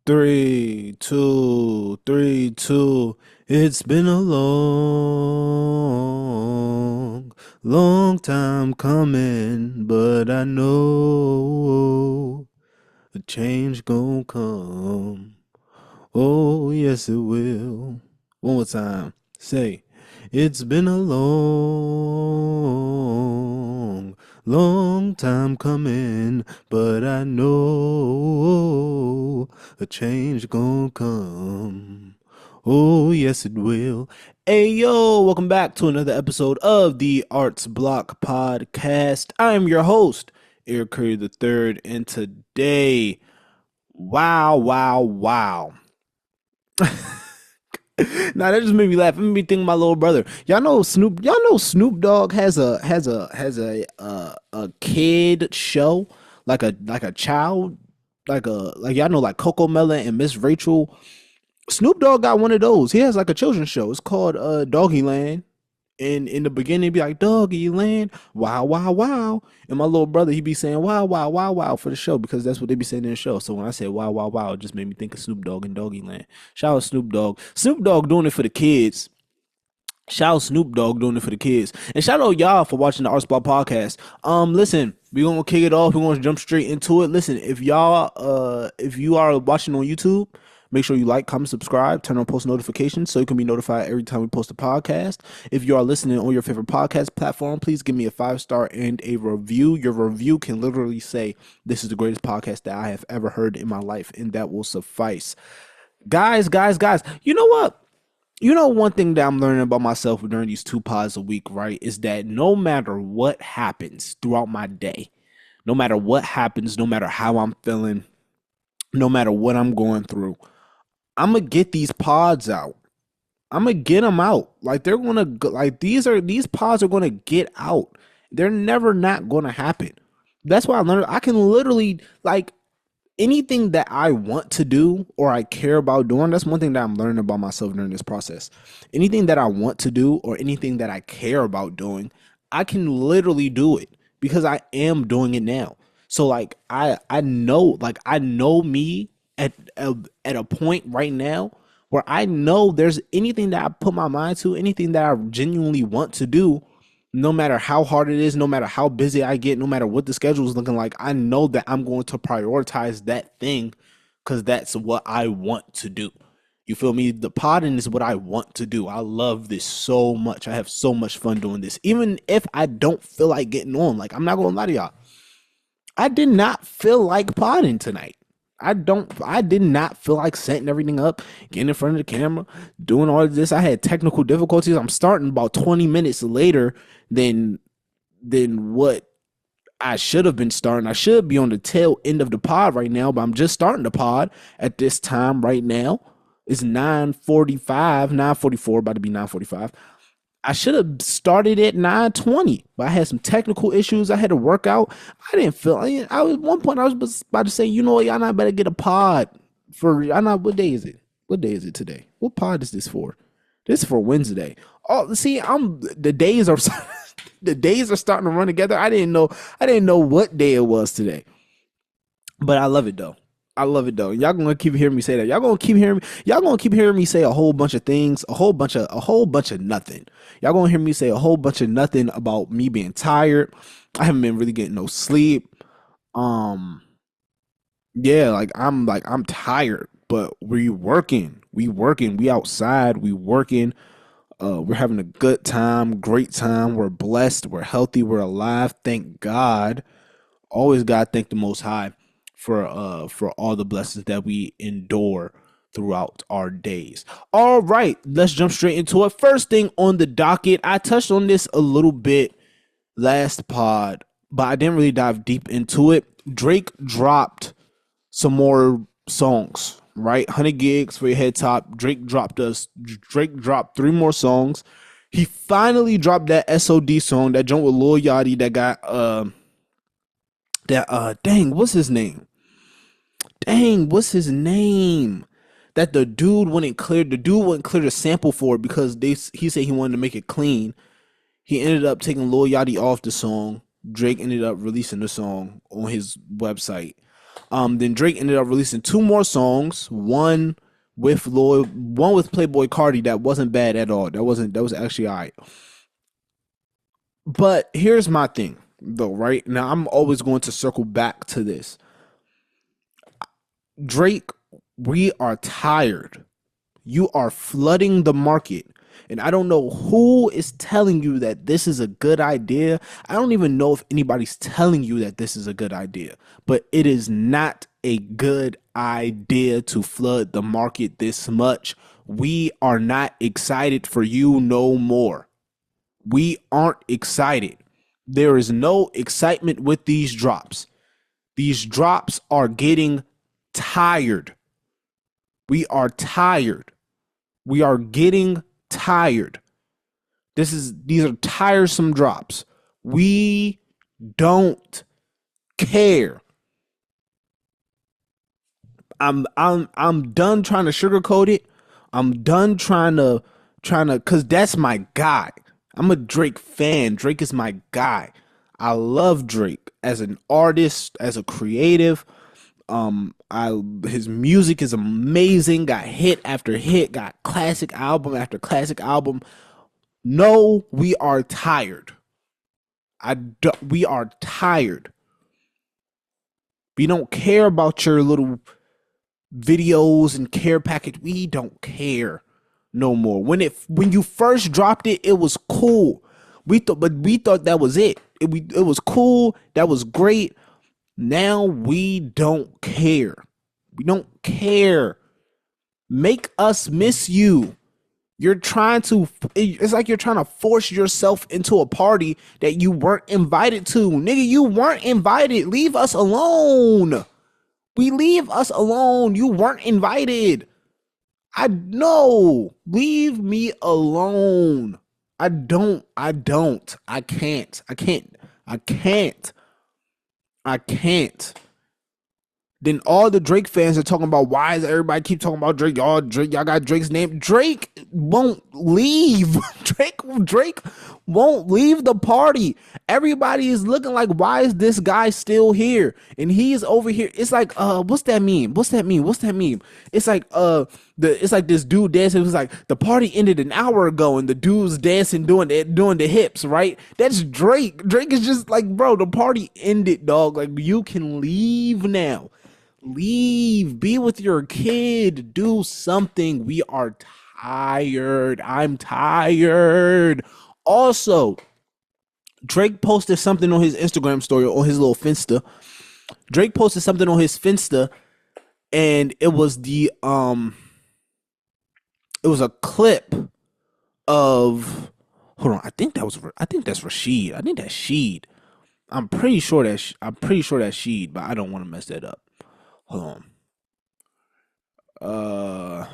Three, two, three, two. It's been a long time coming, but I know a change gon' come. Oh, yes, it will. One more time. Say, it's been a long time coming, but I know a change gonna come. Oh, yes, it will. Hey, yo, welcome back to another episode of the Arts Block Podcast. I am your host, Eric Curry the Third, and today, wow. Nah, that just made me laugh. It made me think of my little brother. Y'all know Snoop Dogg has a kid show, like a child, like y'all know like Coco Melon and Miss Rachel. Snoop Dogg got one of those. He has like a children's show. It's called Doggy Land. And in the beginning, it'd be like Doggy Land, wow. And my little brother, he'd be saying wow for the show because that's what they be saying in the show. So when I said wow, it just made me think of Snoop Dogg and Doggy Land. Shout out Snoop Dogg. Snoop Dogg doing it for the kids. Shout out Snoop Dogg doing it for the kids. And shout out y'all for watching the Art Spot podcast. Listen, we gonna kick it off. We gonna jump straight into it. Listen, if you are watching on YouTube, make sure you like, comment, subscribe, turn on post notifications so you can be notified every time we post a podcast. If you are listening on your favorite podcast platform, please give me a 5-star and a review. Your review can literally say, "This is the greatest podcast that I have ever heard in my life," and that will suffice. Guys. You know what? You know, one thing that I'm learning about myself during these 2 pods a week, right, is that no matter what happens throughout my day, no matter what happens, no matter how I'm feeling, no matter what I'm going through, I'm gonna get these pods out. I'm gonna get them out. Like these pods are gonna get out. They're never not gonna happen. That's why I learned I can literally like anything that I want to do or I care about doing, that's one thing that I'm learning about myself during this process. Anything that I want to do or anything that I care about doing, I can literally do it because I am doing it now. So like I know me at a point right now where I know there's anything that I put my mind to, anything that I genuinely want to do, no matter how hard it is, no matter how busy I get, no matter what the schedule is looking like, I know that I'm going to prioritize that thing because that's what I want to do. You feel me? The podding is what I want to do. I love this so much. I have so much fun doing this. Even if I don't feel like getting on, like I'm not gonna lie to y'all. I did not feel like podding tonight. I did not feel like setting everything up, getting in front of the camera, doing all of this. I had technical difficulties. I'm starting about 20 minutes later than what I should have been starting. I should be on the tail end of the pod right now, but I'm just starting the pod at this time right now. It's 9:45, 9:44, about to be 9:45. I should have started at 9:20, but I had some technical issues. I had to work out. I didn't feel. I was at one point I was about to say, you know what, y'all not better get a pod for. I not. What day is it? What day is it today? What pod is this for? This is for Wednesday. Oh, see, I'm the days are the days are starting to run together. I didn't know. I didn't know what day it was today, but I love it though. I love it though. Y'all gonna keep hearing me say that. Y'all gonna keep hearing me. Y'all gonna keep hearing me say a whole bunch of things, a whole bunch of nothing. Y'all gonna hear me say a whole bunch of nothing about me being tired. I haven't been really getting no sleep. Um, yeah, I'm tired, but we outside, we working. We're having a good time, great time. We're blessed, we're healthy, we're alive. Thank God. Always gotta thank the Most High for all the blessings that we endure throughout our days. All right, let's jump straight into it. First thing on the docket, I touched on this a little bit last pod, but I didn't really dive deep into it. Drake dropped some more songs, right? 100 gigs for your head top. Drake dropped 3 more songs. He finally dropped that SOD song, that joint with Lil Yachty that got dang, what's his name? That the dude wouldn't clear the sample for it because he said he wanted to make it clean. He ended up taking Lil Yachty off the song. Drake ended up releasing the song on his website. Then Drake ended up releasing two more songs. One with Playboy Cardi that wasn't bad at all. That was actually alright. But here's my thing, though. Right now, I'm always going to circle back to this. Drake, we are tired. You are flooding the market. And I don't know who is telling you that this is a good idea. I don't even know if anybody's telling you that this is a good idea. But it is not a good idea to flood the market this much. We are not excited for you no more. We aren't excited. There is no excitement with these drops. These drops are getting tired. We are tired. We are getting tired. These are tiresome drops. We don't care. I'm done trying to sugarcoat it. I'm done trying to cuz that's my guy. I'm a Drake fan. Drake is my guy. I love Drake as an artist, as a creative. I His music is amazing. Got hit after hit, got classic album after classic album. No, we are tired. We are tired. We don't care about your little videos and care package. We don't care no more. When you first dropped it, it was cool. We thought that was it. It was cool. That was great. Now we don't care. We don't care. Make us miss you. It's like you're trying to force yourself into a party that you weren't invited to. Nigga, you weren't invited. Leave us alone. Leave us alone. You weren't invited. I know. Leave me alone. I can't. I can't. Then all the Drake fans are talking about why does everybody keep talking about Drake? Y'all got Drake's name. Drake won't leave. Drake won't leave the party. Everybody is looking like, why is this guy still here? And he's over here. It's like, what's that meme? What's that meme? It's like it's like this dude dancing. It was like the party ended an hour ago and the dude's dancing doing the hips, right? That's Drake. Drake is just like, bro, the party ended, dog. Like, you can leave now. Leave, be with your kid, do something. We are tired. I'm tired. Also, Drake posted something on his Instagram story, on his little Finsta. Drake posted something on his Finsta, and it was it was a clip of, hold on, I think that's Rashid. I think that's Sheed. I'm pretty sure that's Sheed, but I don't want to mess that up. Hold on.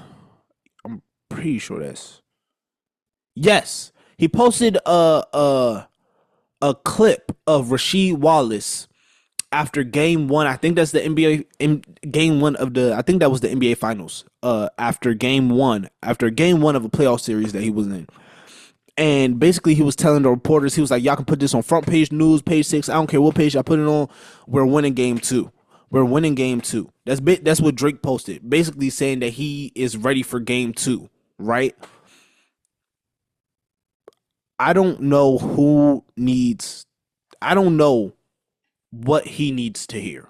I'm pretty sure that's, yes. He posted a clip of Rasheed Wallace after game one. I think that's the NBA in game one of the. I think that was the NBA Finals. After game one of a playoff series that he was in. And basically, he was telling the reporters, he was like, y'all can put this on front page news, page 6. I don't care what page I put it on. We're winning game two. We're winning game two. That's what Drake posted, basically saying that he is ready for game two, right? I don't know what he needs to hear.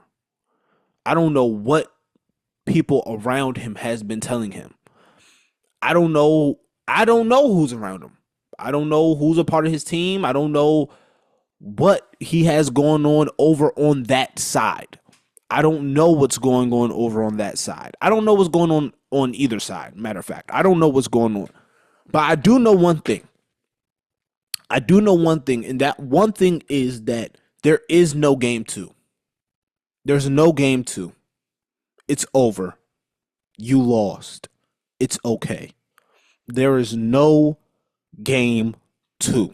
I don't know what people around him has been telling him. I don't know who's around him. I don't know who's a part of his team. I don't know what he has going on over on that side. I don't know what's going on over on that side. I don't know what's going on either side. Matter of fact, I don't know what's going on. But I do know one thing. And that one thing is that there is no game two. There's no game two. It's over. You lost. It's okay. There is no game two.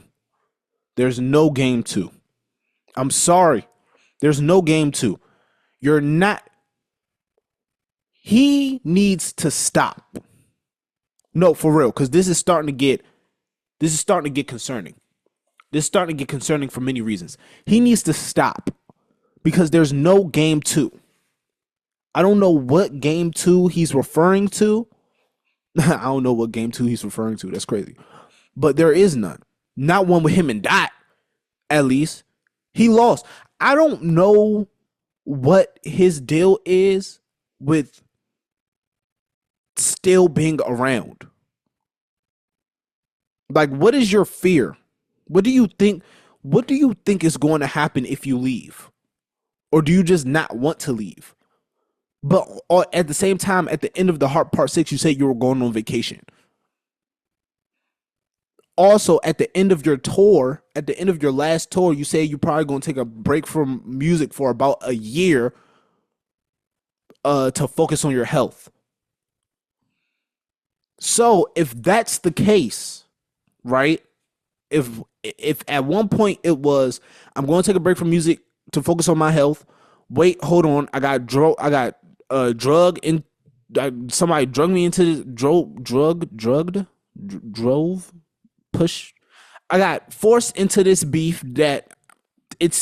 There's no game two. I'm sorry. There's no game two. You're not. He needs to stop. No, for real, because this is starting to get concerning. This is starting to get concerning for many reasons. He needs to stop because there's no game two. I don't know what game two he's referring to. I don't know what game two he's referring to. That's crazy. But there is none. Not one with him and Dot, at least. He lost. I don't know what his deal is with still being around. Like, what is your fear? What do you think? What do you think is going to happen if you leave? Or do you just not want to leave? But at the same time, at the end of the Heart Part 6, you say you were going on vacation. Also, at the end of your tour, at the end of your last tour, you say you're probably going to take a break from music for about a year to focus on your health. So if that's the case, right? If at one point it was I'm going to take a break from music to focus on my health. Wait, hold on. I got drug in somebody drugged me into this drove push. I got forced into this beef that it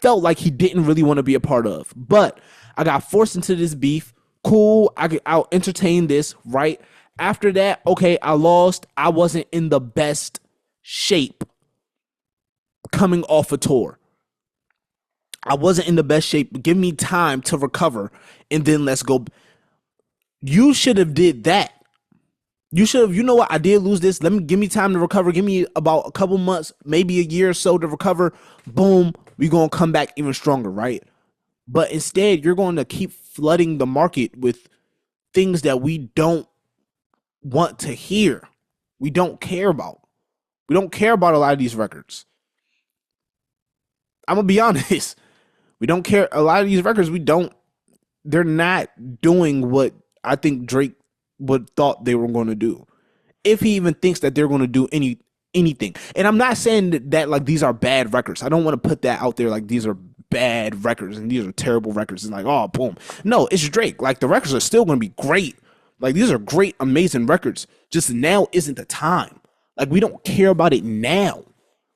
felt like he didn't really want to be a part of. But I got forced into this beef. Cool, I'll entertain this, right? After that, okay, I lost. I wasn't in the best shape coming off a tour. I wasn't in the best shape. Give me time to recover and then let's go. You should have did that. You should have, you know what? I did lose this. Give me time to recover. Give me about a couple months, maybe a year or so to recover. Boom, we're going to come back even stronger, right? But instead, you're going to keep flooding the market with things that we don't want to hear. We don't care about. We don't care about a lot of these records. I'm going to be honest. We don't care. A lot of these records, they're not doing what I think Drake would thought they were going to do. If he even thinks that they're going to do anything. And I'm not saying that like these are bad records. I don't want to put that out there like these are bad records and these are terrible records. And like, oh, boom. No, it's Drake. Like the records are still going to be great. Like these are great, amazing records. Just now isn't the time. Like we don't care about it now.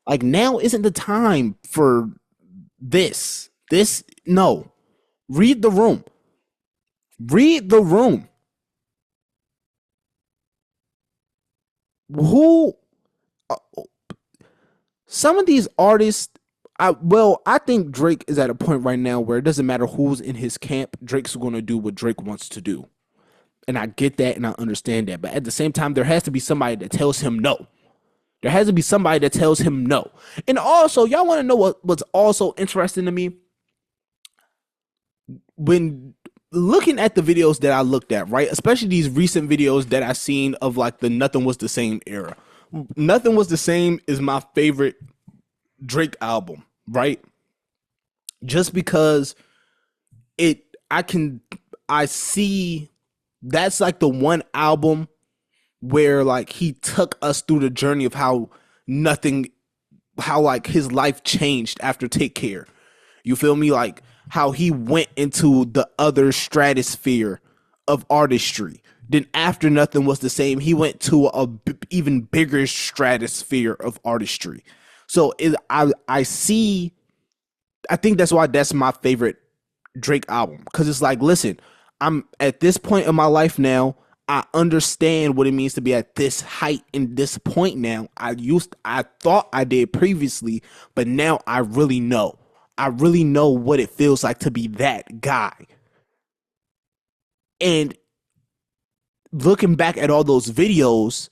Like now isn't the time for this. No. Read the room. Read the room. Who some of these artists I think Drake is at a point right now where it doesn't matter who's in his camp, Drake's going to do what Drake wants to do. And I get that and I understand that. But at the same time, there has to be somebody that tells him no. There has to be somebody that tells him no. And also, y'all want to know what's also interesting to me? When looking at the videos that I looked at, right? Especially these recent videos that I seen of like the Nothing Was the Same era. Nothing Was the Same is my favorite Drake album, right? Just because I see that's like the one album where like he took us through the journey of how like his life changed after Take Care. You feel me? Like how he went into the other stratosphere of artistry. Then after Nothing Was the Same, he went to even bigger stratosphere of artistry. So I see. I think that's why that's my favorite Drake album, because it's like, listen, I'm at this point in my life now. I understand what it means to be at this height and this point now. I thought I did previously, but now I really know. I really know what it feels like to be that guy. And looking back at all those videos,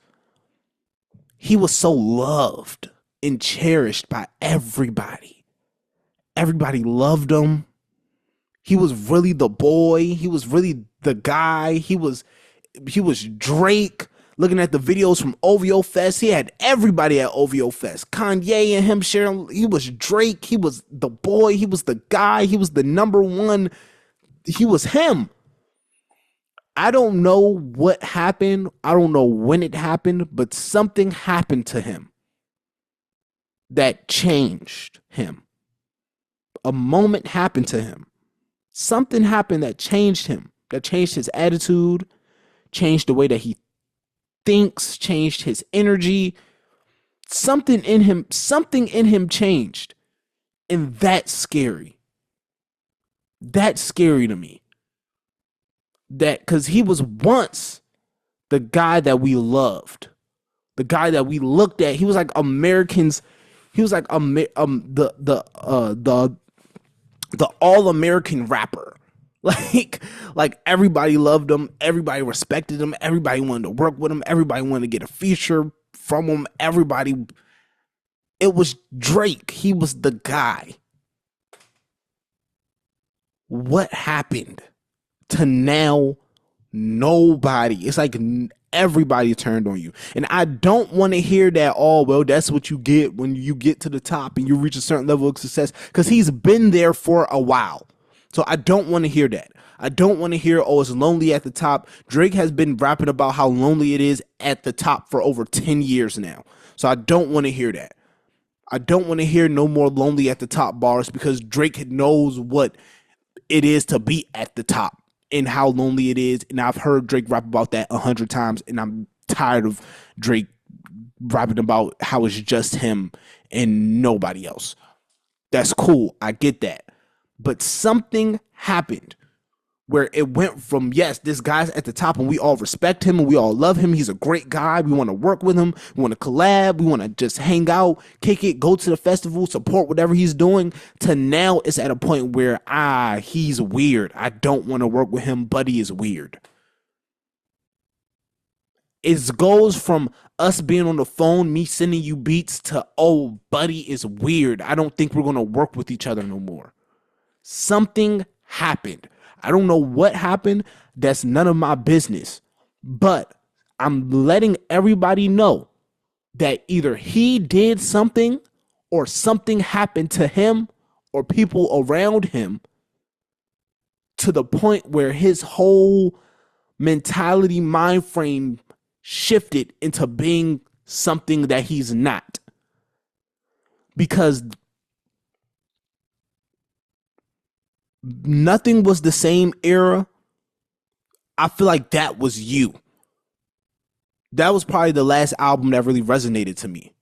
he was so loved and cherished by everybody. Everybody loved him. He was really the boy. He was really the guy. He was Drake. Looking at the videos from OVO Fest, he had everybody at OVO Fest. Kanye and him sharing. He was Drake. He was the boy. He was the guy. He was the number one. He was him. I don't know what happened. I don't know when it happened, but something happened to him that changed him. A moment happened to him. Something happened that changed him, that changed his attitude, changed the way that he thinks, changed his energy. Something in him changed. And that's scary. That's scary to me. that because he was once the guy that we loved, the guy that we looked at. He was like Americans. He was like the all American rapper. Like everybody loved him, everybody respected him, everybody wanted to work with him, everybody wanted to get a feature from him. Everybody, it was Drake. He was the guy. What happened to now? Nobody. It's like everybody turned on you. And I don't want to hear that, oh, well, that's what you get when you get to the top and you reach a certain level of success, because he's been there for a while. So I don't want to hear that. I don't want to hear, oh, it's lonely at the top. Drake has been rapping about how lonely it is at the top for over 10 years now. So I don't want to hear that. I don't want to hear no more lonely at the top bars, because Drake knows what it is to be at the top and how lonely it is. And I've heard Drake rap about that 100 times, and I'm tired of Drake rapping about how it's just him and nobody else. That's cool. I get that. But something happened where it went from, yes, this guy's at the top and we all respect him and we all love him. He's a great guy. We want to work with him. We want to collab. We want to just hang out, kick it, go to the festival, support whatever he's doing, to now it's at a point where, he's weird. I don't want to work with him. Buddy is weird. It goes from us being on the phone, me sending you beats, to, oh, Buddy is weird. I don't think we're going to work with each other no more. Something happened. I don't know what happened. That's none of my business. But I'm letting everybody know that either he did something or something happened to him or people around him to the point where his whole mentality, mind frame shifted into being something that he's not. Because nothing was the same era. I feel like that was you. That was probably the last album that really resonated to me.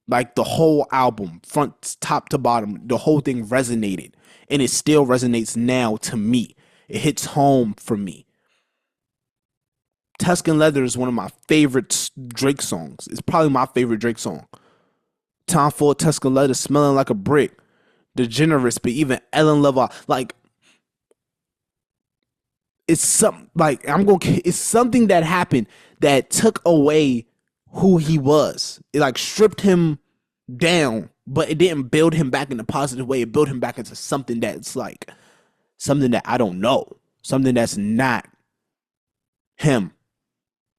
Like the whole album, front, top to bottom, the whole thing resonated. And it still resonates now to me. It hits home for me. Tuscan Leather is one of my favorite Drake songs. It's probably my favorite Drake song. Time for Tuscan Leather, smelling like a brick. Degenerate, but even Ellen Lever, like, it's something like it's something that happened that took away who he was. It like stripped him down, but it didn't build him back in a positive way. It built him back into something that's like something that I don't know, something that's not him,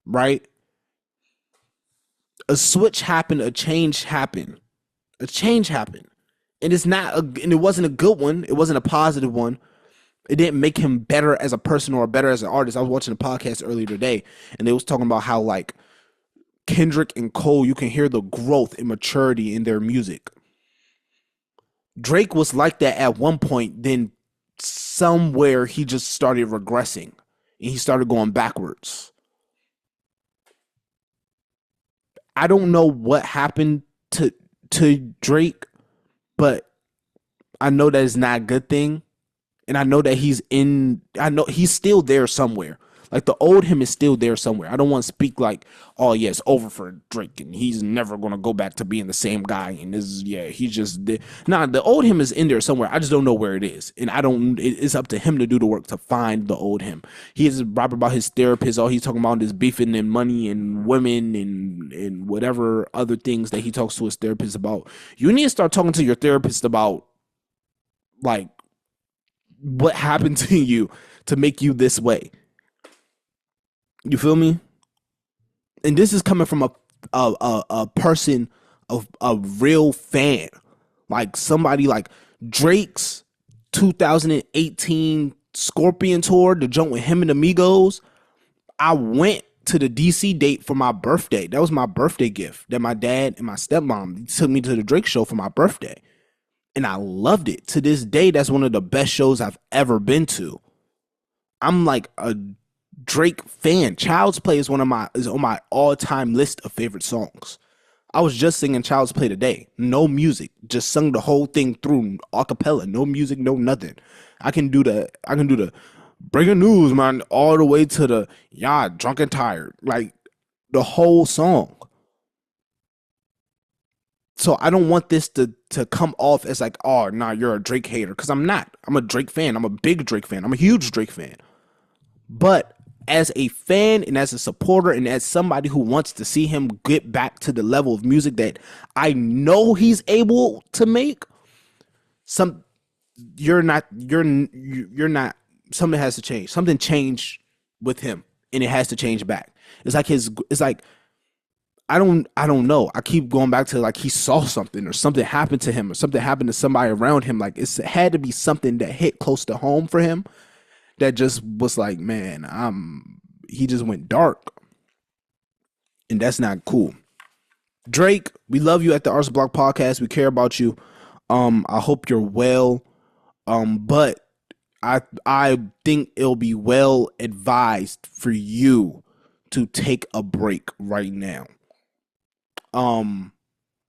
right? A switch happened, a change happened. And and it wasn't a good one. It wasn't a positive one. It didn't make him better as a person or better as an artist. I was watching a podcast earlier today, and they was talking about how like Kendrick and Cole, you can hear the growth and maturity in their music. Drake was like that at one point, then somewhere he just started regressing and he started going backwards. I don't know what happened to Drake, but I know that it's not a good thing. And I know that I know he's still there somewhere. Like the old him is still there somewhere. I don't want to speak like, oh yeah, it's over for Drake and he's never going to go back to being the same guy. And this is, yeah, he's just, nah, the old him is in there somewhere. I just don't know where it is. And it's up to him to do the work to find the old him. He is rapping about his therapist. All he's talking about is beefing and money and women and whatever other things that he talks to his therapist about. You need to start talking to your therapist about like, what happened to you to make you this way. You feel me? And this is coming from a person of a real fan, like somebody like Drake's 2018 Scorpion tour, the joint with him and Amigos. I went to the DC date for my birthday. That was my birthday gift that my dad and my stepmom took me to the Drake show for my birthday. And I loved it. To this day, that's one of the best shows I've ever been to. I'm like a Drake fan. Child's Play is on my all-time list of favorite songs. I was just singing Child's Play today. No music. Just sung the whole thing through a cappella. No music, no nothing. I can do the breaking news, man, all the way to the yeah, drunk and tired, like the whole song. So I don't want this to come off as like, oh, nah, you're a Drake hater, because I'm not. I'm a Drake fan. I'm a big Drake fan. I'm a huge Drake fan. But as a fan and as a supporter and as somebody who wants to see him get back to the level of music that I know he's able to make, some you're not something has to change. Something changed with him and it has to change back. It's like I don't know. I keep going back to like he saw something or something happened to him or something happened to somebody around him. Like it had to be something that hit close to home for him that just was like, man, he just went dark. And that's not cool. Drake, we love you at the Arts Block Podcast. We care about you. I hope you're well. But I think it'll be well advised for you to take a break right now.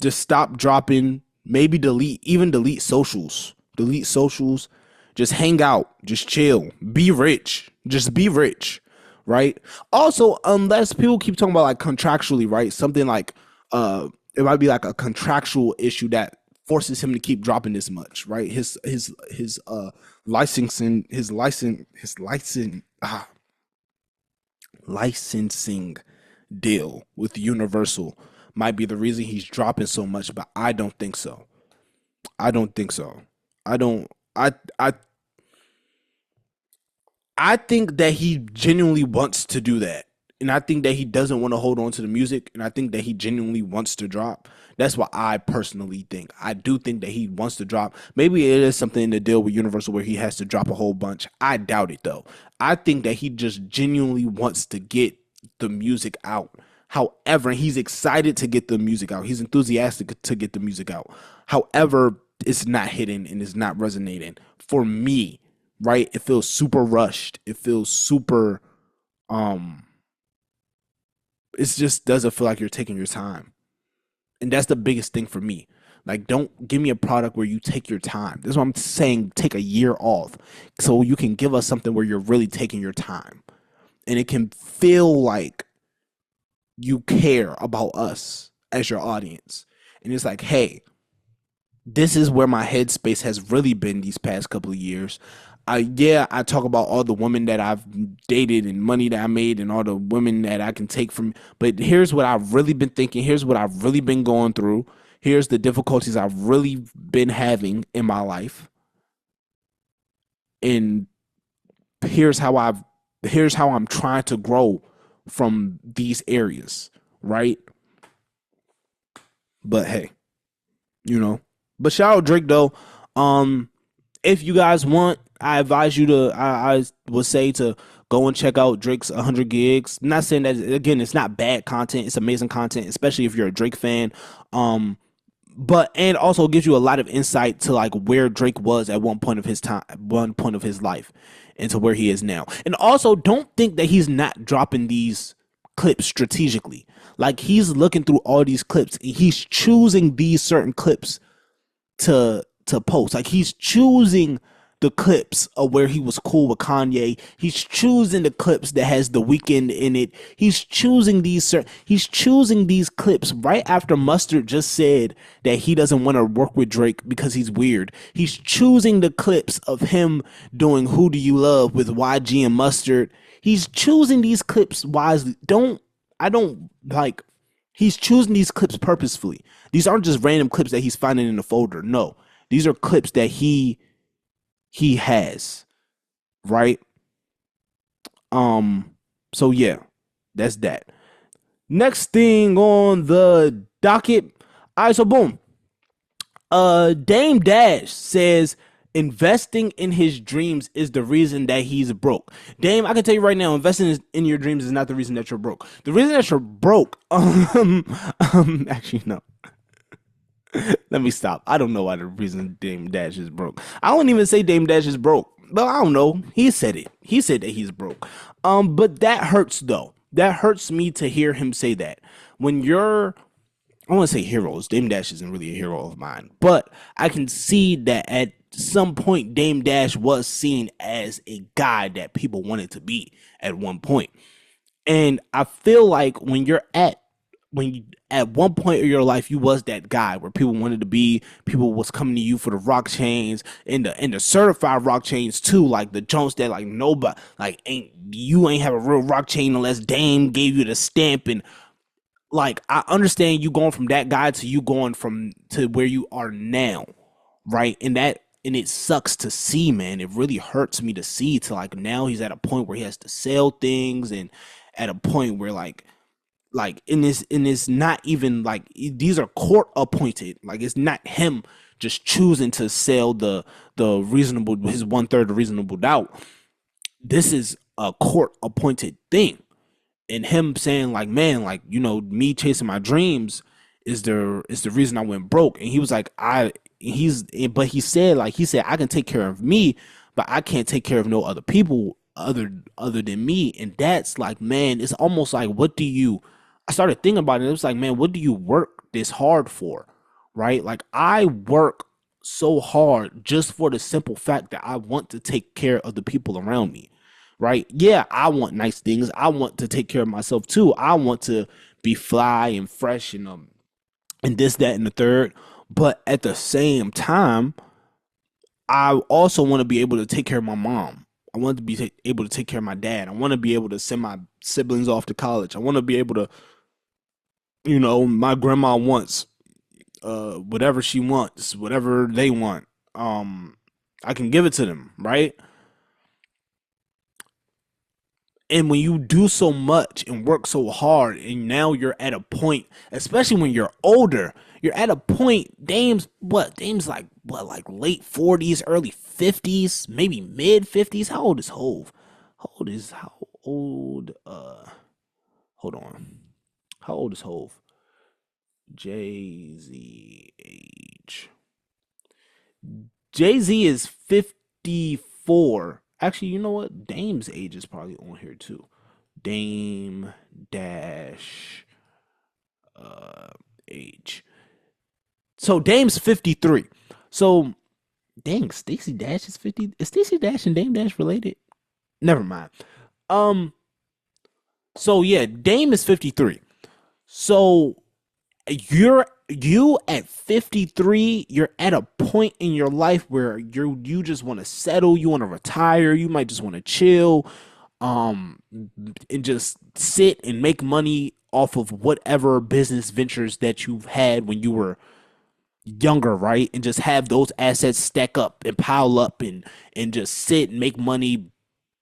Just stop dropping, maybe delete socials. Delete socials. Just hang out, just chill, be rich. Just be rich, right? Also, unless people keep talking about like contractually, right? Something like it might be like a contractual issue that forces him to keep dropping this much, right? His licensing deal with Universal might be the reason he's dropping so much, but I don't think so. I don't think so. I don't I I I think that he genuinely wants to do that. And I think that he doesn't want to hold on to the music. And I think that he genuinely wants to drop. That's what I personally think. I do think that he wants to drop. Maybe it is something in the deal with Universal where he has to drop a whole bunch. I doubt it though. I think that he just genuinely wants to get the music out. However, he's excited to get the music out. He's enthusiastic to get the music out. However, it's not hitting and it's not resonating for me, right? It feels super rushed. It feels super it just doesn't feel like you're taking your time. And that's the biggest thing for me. Like, don't give me a product where you take your time. That's what I'm saying. Take a year off so you can give us something where you're really taking your time. And it can feel like you care about us as your audience. And it's like, hey, this is where my headspace has really been these past couple of years. I talk about all the women that I've dated and money that I made and all the women that I can take from. But here's what I've really been thinking. Here's what I've really been going through. Here's the difficulties I've really been having in my life. And here's how I'm trying to grow from these areas, right? But hey, But shout out Drake though. If you guys want, I advise you to. I would say to go and check out Drake's 100 gigs. I'm not saying that again. It's not bad content. It's amazing content, especially if you're a Drake fan. But and also gives you a lot of insight to like where Drake was at one point of his time, one point of his life, and to where he is now. And also, don't think that he's not dropping these clips strategically. Like he's looking through all these clips and he's choosing these certain clips to post. Like he's choosing the clips of where he was cool with Kanye. He's choosing the clips that has The Weeknd in it. He's choosing these clips right after Mustard just said that he doesn't want to work with Drake because he's weird. He's choosing the clips of him doing Who Do You Love with YG and Mustard. He's choosing these clips wisely. He's choosing these clips purposefully. These aren't just random clips that he's finding in a folder. No, these are clips that he has, right? So yeah, that's that. Next thing on the docket. All right, so boom. Dame Dash says investing in his dreams is the reason that he's broke. Dame, I can tell you right now, investing in your dreams is not the reason that you're broke. The reason that you're broke, actually no. Let me stop. I don't know why the reason Dame Dash is broke. I wouldn't even say Dame Dash is broke. But I don't know. He said it. He said that he's broke. But that hurts though. That hurts me to hear him say that. When you're I want to say heroes. Dame Dash isn't really a hero of mine, but I can see that at some point Dame Dash was seen as a guy that people wanted to be at one point. And I feel like when you at one point of your life you was that guy where people wanted to be, people was coming to you for the rock chains and the certified rock chains too, like the Jones that like nobody like ain't have a real rock chain unless Dame gave you the stamp. And like I understand you going from that guy to you going from to where you are now, right? And it sucks to see, man. It really hurts me to see to like now he's at a point where he has to sell things and at a point where in this not even like these are court appointed. Like it's not him just choosing to sell the reasonable his one third of reasonable doubt. This is a court appointed thing. And him saying like, man, like, you know, me chasing my dreams is the reason I went broke. And he was like, but he said I can take care of me, but I can't take care of no other people other than me. And that's like, man, it's almost like, what do you, I started thinking about it. It was like, man, what do you work this hard for? Right? Like I work so hard just for the simple fact that I want to take care of the people around me. Right? Yeah, I want nice things. I want to take care of myself too. I want to be fly and fresh and this, that, and the third. But at the same time, I also want to be able to take care of my mom. I want to be able to take care of my dad. I want to be able to send my siblings off to college. I want to be able to, you know, my grandma wants whatever she wants, whatever they want. I can give it to them, right? And when you do so much and work so hard, and now you're at a point, especially when you're older, you're at a point. Dame's like what, like late 40s, early 50s, maybe mid 50s. How old is Hove? How old? Hold on. How old is Hove? Jay Z age. Jay Z is 54. Actually, you know what? Dame's age is probably on here too. Dame dash age. So Dame's 53. So dang, Stacey Dash is 50. Is Stacey Dash and Dame Dash related? Never mind. Um, so yeah, Dame is 53. So you at 53, you're at a point in your life where you just want to settle, you want to retire, you might just want to chill, um and just sit and make money off of whatever business ventures that you've had when you were younger, right? And just have those assets stack up and pile up and just sit and make money,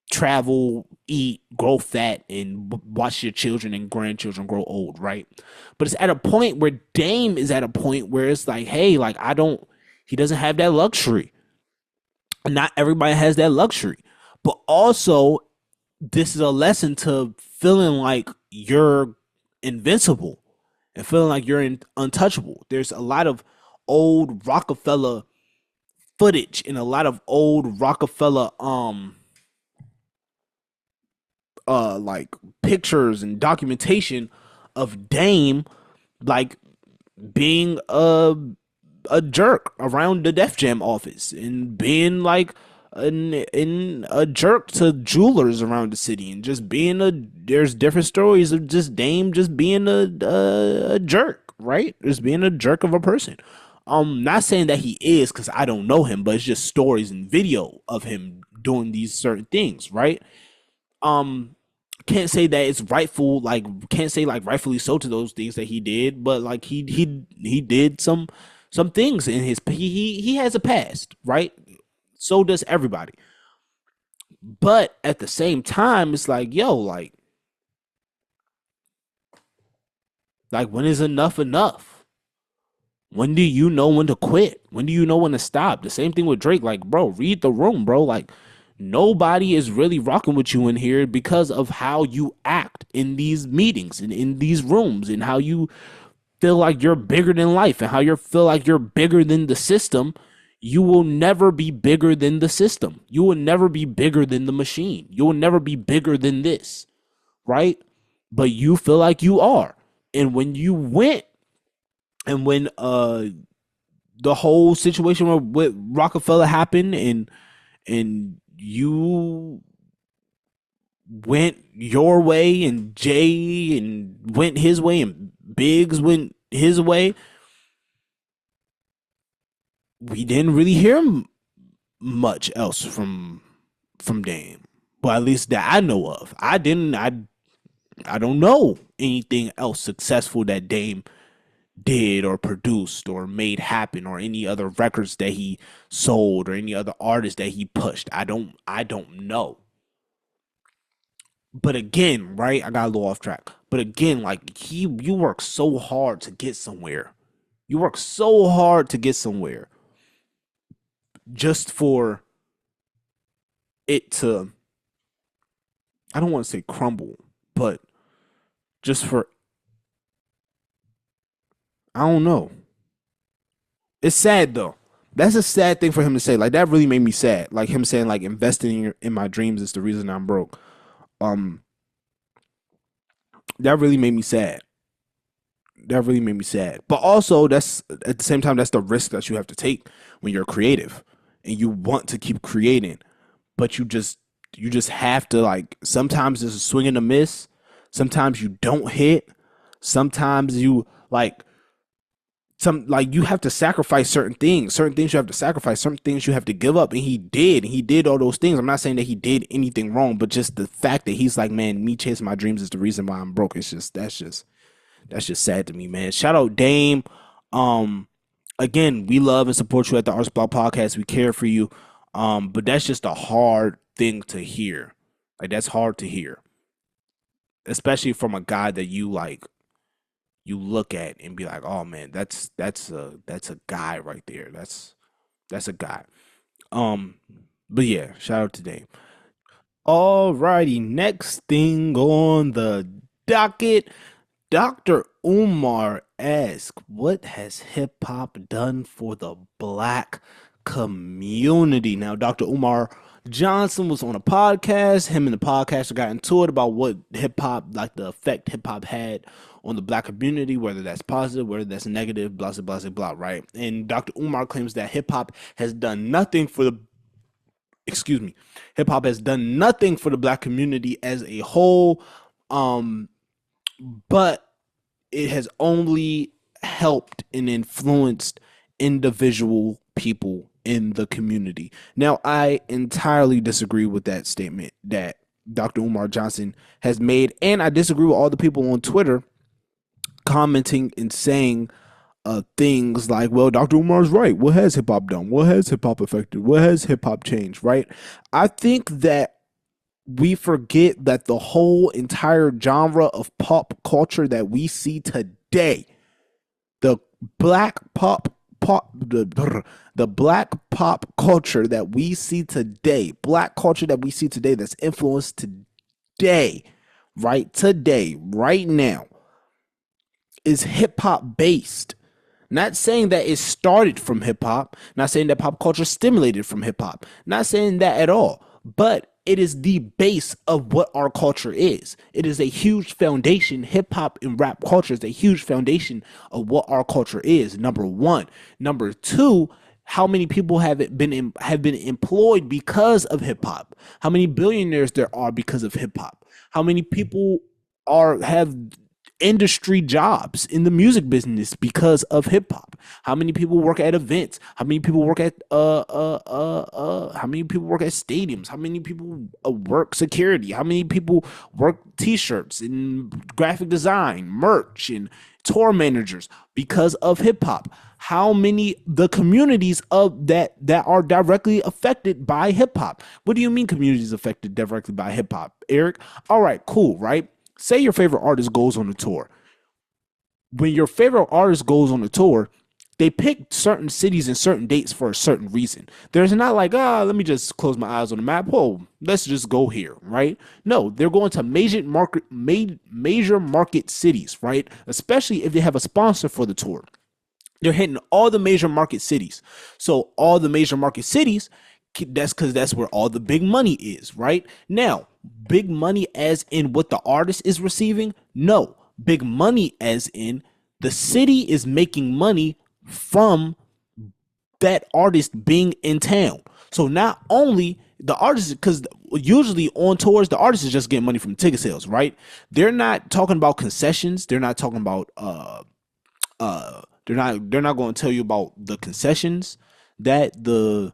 travel, eat, grow fat, and watch your children and grandchildren grow old, right? But it's at a point where Dame is at a point where it's like, hey, like he doesn't have that luxury. Not everybody has that luxury. But also, this is a lesson to feeling like you're invincible and feeling like you're untouchable. There's a lot of old Rockefeller footage and a lot of old Rockefeller like pictures and documentation of Dame like being a jerk around the Def Jam office and being like in a jerk to jewelers around the city and just being there's different stories of just Dame just being a jerk, right? Just being a jerk of a person. Not saying that he is because I don't know him, but it's just stories and video of him doing these certain things, right? um can't say that it's rightful, like can't say like rightfully so to those things that he did, but like he did some things in his he has a past, right? So does everybody. But at the same time, it's like, yo, like when is enough enough? When do you know when to quit? When do you know when to stop? The same thing with Drake. Like, bro, read the room, bro. Like, nobody is really rocking with you in here because of how you act in these meetings and in these rooms and how you feel like you're bigger than life and how you feel like you're bigger than the system. You will never be bigger than the system. You will never be bigger than the machine. You will never be bigger than this, right? But you feel like you are. And when you went and when the whole situation with Rockefeller happened, and you went your way, and Jay and went his way, and Biggs went his way, we didn't really hear much else from Dame. But at least that I know of. I don't know anything else successful that Dame did or produced or made happen, or any other records that he sold, or any other artists that he pushed. I don't know. But again, right? I got a little off track. But again, like you work so hard to get somewhere. You work so hard to get somewhere just for it to, I don't want to say crumble, but just for, I don't know. It's sad though. That's a sad thing for him to say. Like that really made me sad. Like him saying like investing in my dreams is the reason I'm broke. Um, that really made me sad. That really made me sad. But also, that's at the same time, that's the risk that you have to take when you're creative and you want to keep creating, but you just have to, like, sometimes it's a swing and a miss. Sometimes you don't hit. Sometimes you like you have to sacrifice certain things. Certain things you have to sacrifice. Certain things you have to give up. And he did. He did all those things. I'm not saying that he did anything wrong, but just the fact that he's like, man, me chasing my dreams is the reason why I'm broke. It's just that's just sad to me, man. Shout out Dame. Um, Again, we love and support you at the Arts Block Podcast. We care for you. But that's just a hard thing to hear. Like that's hard to hear, especially from a guy that you like. You look at and be like, oh man, that's a guy right there. That's a guy. Um, but yeah, shout out to Dame. Alrighty, next thing on the docket. Dr. Umar asks, what has hip hop done for the black community? Now, Dr. Umar Johnson was on a podcast. Him and the podcaster got into it about what hip hop, like the effect hip hop had on the black community, whether that's positive, whether that's negative, blah, blah, blah, blah, right? And Dr. Umar claims that hip hop has done nothing for the, excuse me, hip hop has done nothing for the black community as a whole. Um, but it has only helped and influenced individual people in the community. Now, I entirely disagree with that statement that Dr. Umar Johnson has made, and I disagree with all the people on Twitter commenting and saying things like, well, Dr. Umar's right. What has hip hop done? What has hip hop affected? What has hip hop changed? Right? I think that we forget that the whole entire genre of pop culture that we see today, the black the black pop culture that we see today, black culture that we see today that's influenced today, right now, is hip hop based. Not saying that it started from hip hop, not saying that pop culture stimulated from hip hop, not saying that at all, but it is the base of what our culture is. It is a huge foundation. Hip hop and rap culture is a huge foundation of what our culture is. Number one. Number two, how many people have been employed because of hip hop? How many billionaires there are because of hip hop? How many people have industry jobs in the music business because of hip hop? How many people work at events? How many people work at how many people work at stadiums? How many people work security? How many people work t-shirts and graphic design, merch, and tour managers because of hip hop? How many the communities of that are directly affected by hip hop? What do you mean communities affected directly by hip hop, Eric? All right, cool, right? Say your favorite artist goes on a tour. When your favorite artist goes on a tour, they pick certain cities and certain dates for a certain reason. There's not like, let me just close my eyes on the map. Oh, let's just go here, right? No, they're going to major market cities, right? Especially if they have a sponsor for the tour. They're hitting all the major market cities. So all the major market cities, that's because that's where all the big money is, right? Now, big money as in what the artist is receiving? No. Big money as in the city is making money from that artist being in town. So not only the artist, because usually on tours, the artist is just getting money from ticket sales, right? They're not talking about concessions. They're not talking about they're not going to tell you about the concessions that the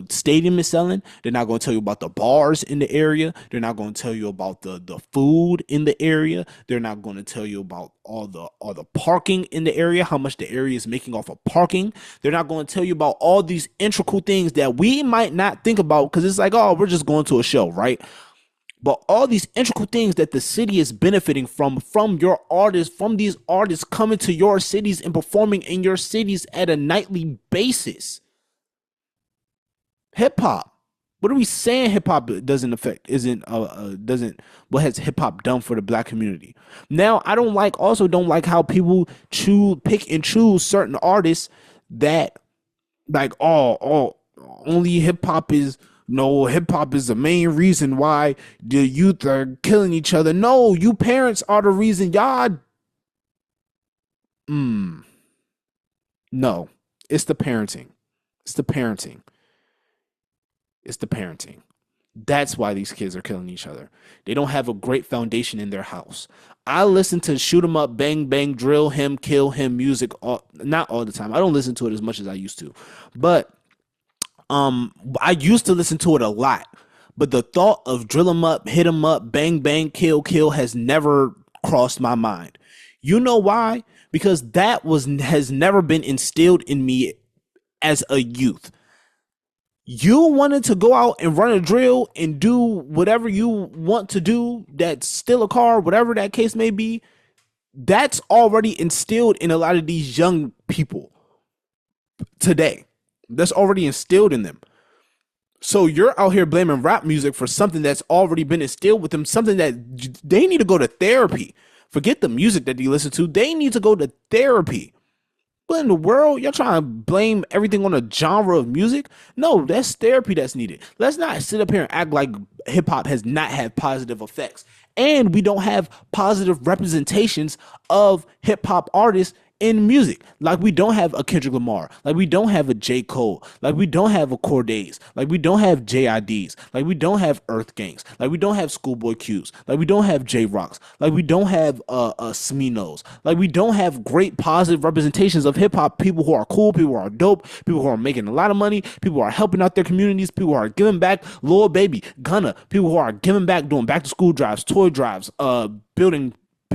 stadium is selling. They're not going to tell you about the bars in the area. They're not going to tell you about the food in the area. They're not going to tell you about all the parking in the area, how much the area is making off of parking. They're not going to tell you about all these intricate things that we might not think about because it's like, oh, we're just going to a show, right? But all these intricate things that the city is benefiting from your artists, from these artists coming to your cities and performing in your cities at a nightly basis. Hip hop. What are we saying? Hip hop doesn't affect, isn't doesn't. What has hip hop done for the black community? Now, I don't like how people pick and choose certain artists that like, oh, only hip hop is no, hip hop is the main reason why the youth are killing each other. No, you parents are the reason. Y'all, mm, no, it's the parenting. It's the parenting. It's the parenting. That's why these kids are killing each other. They don't have a great foundation in their house. I listen to shoot 'em up, bang bang, drill him, kill him music. Not all the time. I don't listen to it as much as I used to, but I used to listen to it a lot. But the thought of drill 'em up, hit 'em up, bang bang, kill kill has never crossed my mind. You know why? Because that was has never been instilled in me as a youth. You wanted to go out and run a drill and do whatever you want to do, that's still a car, whatever that case may be, that's already instilled in a lot of these young people today. That's already instilled in them. So you're out here blaming rap music for something that's already been instilled with them, something that they need to go to therapy. Forget the music that they listen to. They need to go to therapy. What in the world? Y'all trying to blame everything on a genre of music? No, that's therapy that's needed. Let's not sit up here and act like hip hop has not had positive effects. And we don't have positive representations of hip hop artists in music. Like we don't have a Kendrick Lamar. Like we don't have a J. Cole. Like we don't have a Cordays. Like we don't have JIDs. Like we don't have Earth Gangs. Like we don't have Schoolboy Q's. Like we don't have J Rocks. Like we don't have Sminos. Like we don't have great positive representations of hip hop. People who are cool. People who are dope. People who are making a lot of money. People who are helping out their communities. People who are giving back. Lil Baby, Gunna. People who are giving back, doing back to school drives, toy drives, building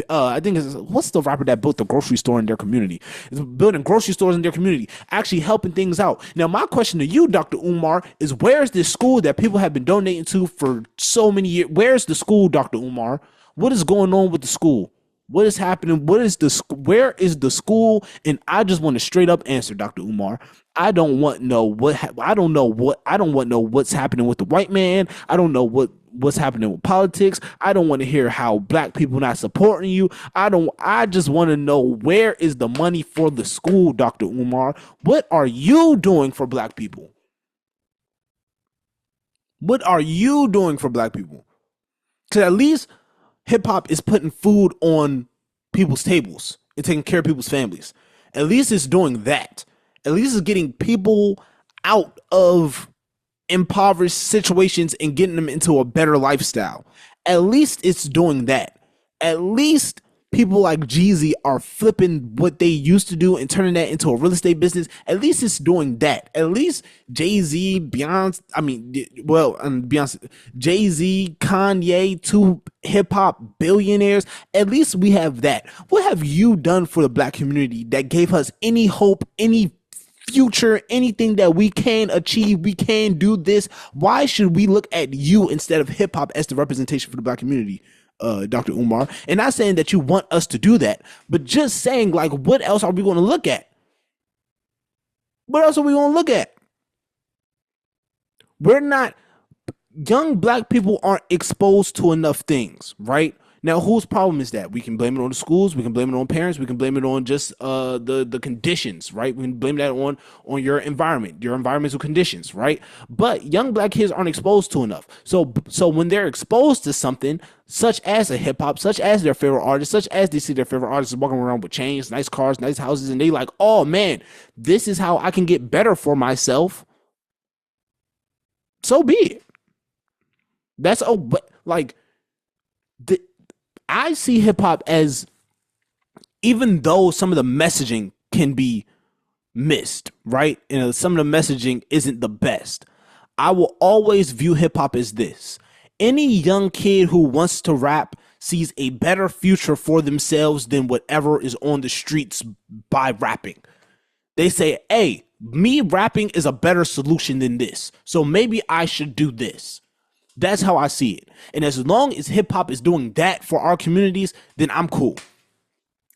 I think it's what's the rapper that built the grocery store in their community? It's building grocery stores in their community, actually helping things out. Now, my question to you, Dr. Umar, is where's this school that people have been donating to for so many years? Where's the school, Dr. Umar? What is going on with the school? What is happening? Where is the school? And I just want a straight up answer, Dr. Umar. I don't want no what I don't know what I don't want to know what's happening with the white man. I don't know what's happening with politics. I don't want to hear how black people not supporting you. I just want to know where is the money for the school, Dr. Umar? What are you doing for black people? What are you doing for black people? Cuz at least hip hop is putting food on people's tables and taking care of people's families. At least it's doing that. At least it's getting people out of impoverished situations and getting them into a better lifestyle. At least it's doing that. At least people like Jeezy are flipping what they used to do and turning that into a real estate business. At least it's doing that. At least Jay-Z, Beyonce, Beyonce, Jay-Z, Kanye, two hip hop billionaires. At least we have that. What have you done for the black community that gave us any hope, any future, anything that we can achieve? We can do this. Why should we look at you instead of hip hop as the representation for the black community, Dr. Umar? And not saying that you want us to do that, but just saying, like, what else are we going to look at? What else are we going to look at? We're not, young black people aren't exposed to enough things, right? Now, whose problem is that? We can blame it on the schools. We can blame it on parents. We can blame it on just the conditions, right? We can blame that on your environment, your environmental conditions, right? But young black kids aren't exposed to enough. So when they're exposed to something such as a hip hop, such as their favorite artist, such as they see their favorite artists walking around with chains, nice cars, nice houses, and they like, oh man, this is how I can get better for myself. So be it. That's but like the, I see hip hop as, even though some of the messaging can be missed, right? And some of the messaging isn't the best. I will always view hip hop as this. Any young kid who wants to rap sees a better future for themselves than whatever is on the streets by rapping. They say, hey, me rapping is a better solution than this. So maybe I should do this. That's how I see it. And as long as hip hop is doing that for our communities, then I'm cool.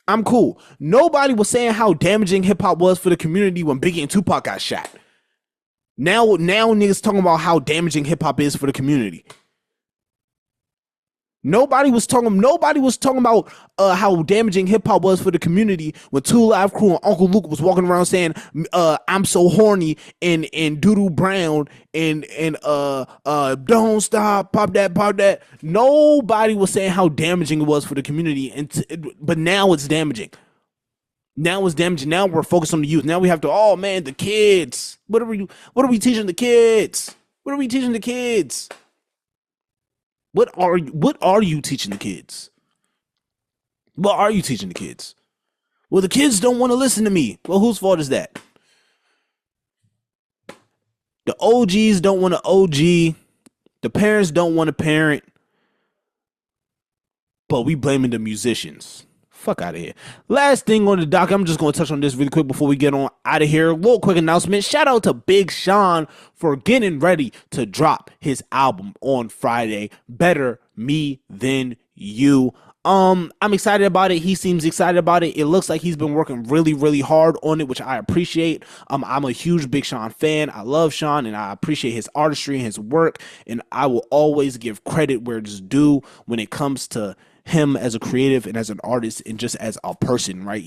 I'm cool. Nobody was saying how damaging hip hop was for the community when Biggie and Tupac got shot. Now niggas talking about how damaging hip hop is for the community. Nobody was talking about how damaging hip hop was for the community when Two Live Crew and Uncle Luke was walking around saying I'm so horny and Doodoo Brown and don't stop, pop that. Nobody was saying how damaging it was for the community, but now it's damaging. Now it's damaging. Now we're focused on the youth. Now we have to, oh man, the kids. What are we teaching the kids? What are we teaching the kids? What are you teaching the kids? What are you teaching the kids? Well, the kids don't want to listen to me. Well, whose fault is that? The OGs don't want to OG. The parents don't want to parent. But we blaming the musicians. Fuck out of here. Last thing on the doc, I'm just going to touch on this really quick before we get on out of here. A little quick announcement. Shout out to Big Sean for getting ready to drop his album on Friday. Better Me Than You. I'm excited about it. He seems excited about it. It looks like he's been working really, really hard on it, which I appreciate. I'm a huge Big Sean fan. I love Sean and I appreciate his artistry and his work. And I will always give credit where it's due when it comes to him as a creative and as an artist and just as a person, right?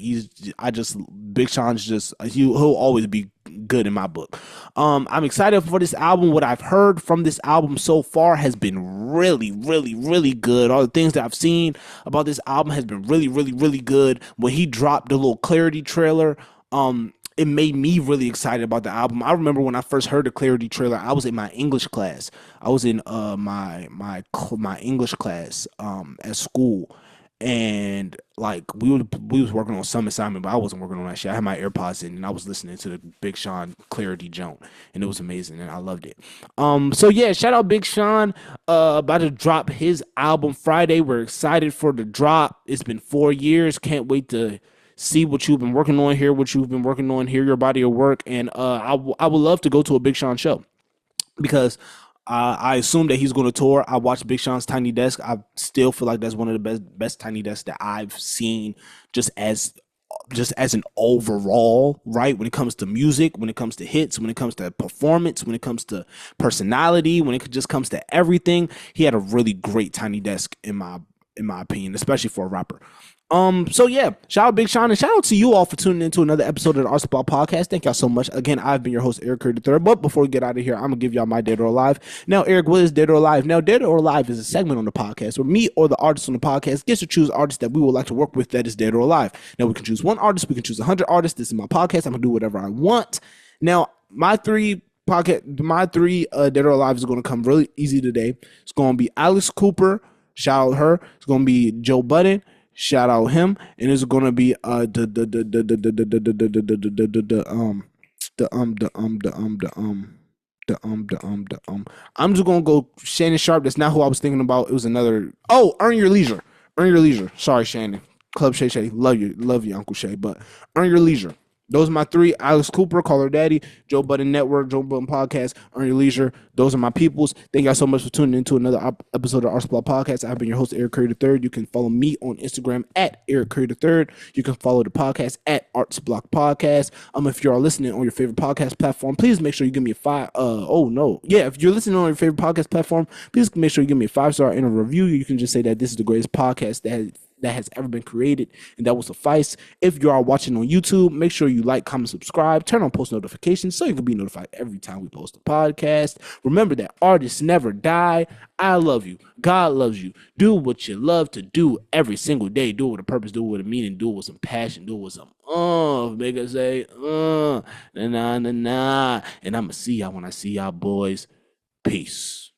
Big Sean's just, he'll always be good in my book. I'm excited for this album. What I've heard from this album so far has been really, really, really good. All the things that I've seen about this album has been really, really, really good. When he dropped the little Clarity trailer, it made me really excited about the album. I remember when I first heard the Clarity trailer, I was in my English class. I was in my English class at school, and like we was working on some assignment, but I wasn't working on that shit. I had my AirPods in and I was listening to the Big Sean Clarity joint, and it was amazing and I loved it. So yeah, shout out Big Sean. About to drop his album Friday. We're excited for the drop. It's been 4 years. Can't wait to see what you've been working on, hear what you've been working on, hear your body of work, and I would love to go to a Big Sean show because I assume that he's going to tour. I watched Big Sean's Tiny Desk. I still feel like that's one of the best Tiny Desks that I've seen, just as an overall, right? When it comes to music, when it comes to hits, when it comes to performance, when it comes to personality, when it just comes to everything, he had a really great Tiny Desk in my opinion, especially for a rapper. So yeah, shout out Big Sean and shout out to you all for tuning into another episode of the Arsenal Podcast. Thank y'all so much. Again, I've been your host, Eric Curry III. But before we get out of here, I'm gonna give y'all my Dead or Alive. Now, Eric, what is Dead or Alive? Now, Dead or Alive is a segment on the podcast where me or the artist on the podcast gets to choose artists that we would like to work with that is dead or alive. Now, we can choose one artist, we can choose 100 artists. This is my podcast. I'm gonna do whatever I want. Now, my three Dead or Alive is gonna come really easy today. It's gonna be Alice Cooper. Shout out her. It's gonna be Joe Budden. Shout out him, and it's gonna be I'm just gonna go Shannon Sharp. That's not who I was thinking about. It was another. Oh, Earn Your Leisure. Earn Your Leisure. Sorry, Shannon. Club Shay Shay. Love you, Uncle Shay. But Earn Your Leisure. Those are my three: Alex Cooper, Call Her Daddy, Joe Budden Network, Joe Budden Podcast, Earn Your Leisure. Those are my peoples. Thank y'all so much for tuning into another episode of Art Supply Podcast. I've been your host, Eric Curry III. You can follow me on Instagram at Eric Curry III. You can follow the podcast at Arts Block Podcast. If you are listening on your favorite podcast platform, please make sure you give me a five. If you're listening on your favorite podcast platform, please make sure you give me a 5-star and a review. You can just say that this is the greatest podcast that has ever been created, and that will suffice. If you are watching on YouTube, make sure you like, comment, subscribe, turn on post notifications so you can be notified every time we post a podcast. Remember that artists never die. I love you. God loves you. Do what you love to do every single day. Do it with a purpose, do it with a meaning, do it with some passion, do it with some make us say na na na na. And I'ma see y'all when I see y'all, boys. Peace.